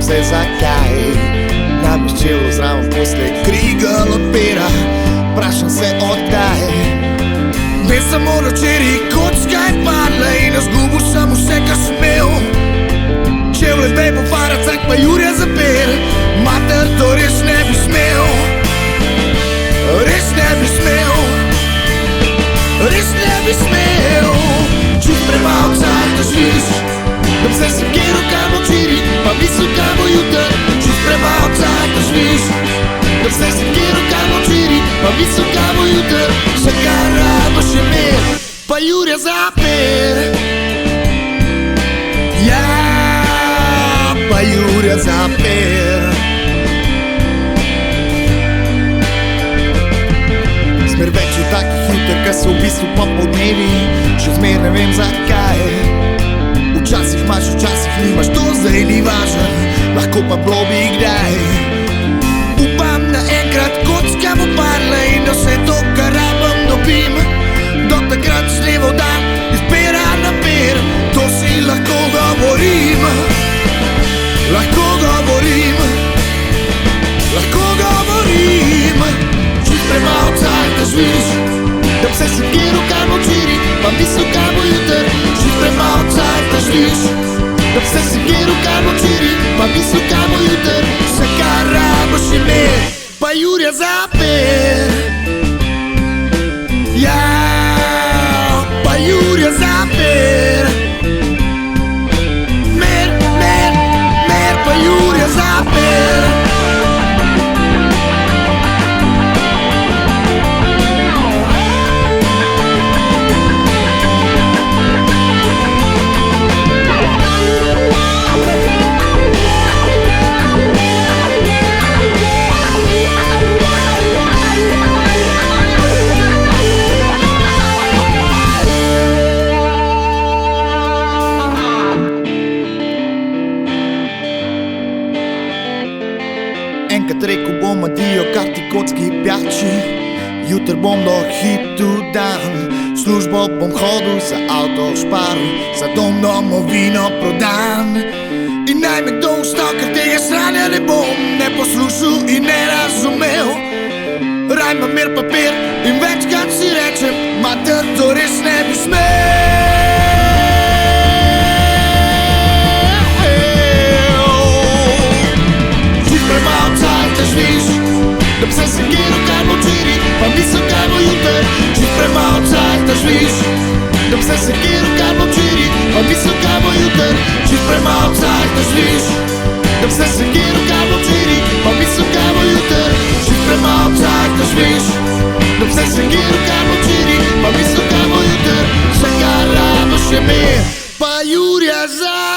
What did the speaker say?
se zakaj nam je čelo zraven posle krigel odpira. Vprašam se odkdaj ne samo nočeri kocka je padla in izgubil sem vse, kar sem imel. Čevlje zdaj po faracah pa Jurja zapir. Mater, to res ne bi smel. Res ne bi smel. Res ne bi smel. Čut premalo cajt, da živiš, da bi se sekiral kaj bo včeraj, pa mislil kaj bo jutr. Čut premalo cajt, da živiš, da bi se sekiral kaj bo včeraj, pa mislil kaj bo jutr. Še kar rabiš je mir, pa Jurja zapir. Ja, pa Jurja zapir. Zmer več je takih jutr, kaj so v bistvu popoldnevi. Še zmer ne vem zakaj. Včasih imaš, včasih nimaš, to zdaj ni važno, lahko pa bilo bi kdaj. Upam na enkrat kocka bo padla in da vse to, kar rabim, dobim. Do takrat sneval dan izbira napir, to si lahko govorim. Lahko govorim. Lahko govorim. Čut premalo cajt, da živiš, da bi se sekiral kaj bo včeraj, pa mislil kaj bo jutr. Čut premalo cajt, da živiš, da bi se sekiral kaj bo včeraj, pa mislil kaj bo jutr. Vse kar rabiš je mir, pa Jurja zapir. Ja, pa Jurja zapir. Mir, mir, mir, pa Jurja zapir. Enkrat rekel bom adijo karti kocki pijači, jutr bom do hitu dan. Službo bom hodil, za avto šparil, za dom domovino prodan. In naj me kdo ustal, ker tega sranja ne bom ne poslušal in ne razumel. Raj imam mir papir in večkrat si rečem, mater, to res ne bi smel. Da bi se sekiral kaj bo včeraj, pa mislil kaj bo jutr. Čut premalo cajt, da živiš, da bi se sekiral kaj bo včeraj, pa mislil kaj bo jutr. Čut premalo cajt, da živiš, da bi se sekiral kaj bo včeraj, pa mislil kaj bo jutr. Čut premalo cajt, da živiš, da bi se sekiral kaj bo včeraj, pa mislil kaj bo jutr. Vse kar rabiš je mir, pa Jurja zapir.